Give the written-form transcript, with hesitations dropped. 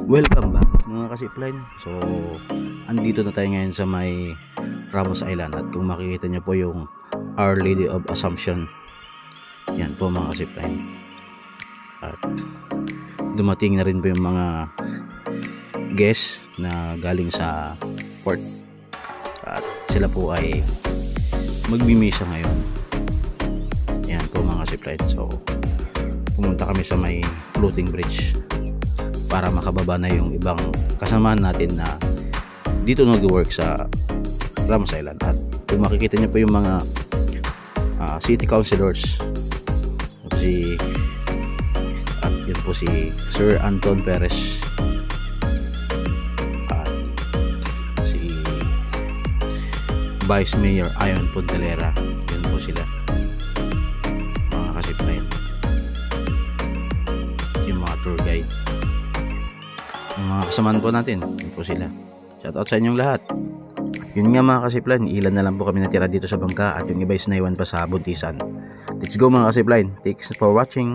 Welcome back mga kasipline. So andito na tayo ngayon sa may Ramos Island, at kung makikita nyo po yung Our Lady of Assumption, yan po mga kasipline. At dumating na rin po yung mga guests na galing sa port, at sila po ay magbimisa ngayon. Yan po mga kasipline. So pumunta kami sa may floating bridge para makababa na yung ibang kasamahan natin na dito nag-work sa Ramos Island. At kung makikita nyo po yung mga city councilors, at yun po si Sir Anton Perez at si Vice Mayor Ayon Pontalera. Yun po sila mga kasipline. Yung mga tour guide, yung mga kasamahan po natin, yun po sila. Shoutout sa inyong lahat. Yun nga mga kasipline, ilan na lang po kami natira dito sa bangka, at yung iba is naiwan pa sa buntisan. Let's go mga kasipline. Thanks for watching.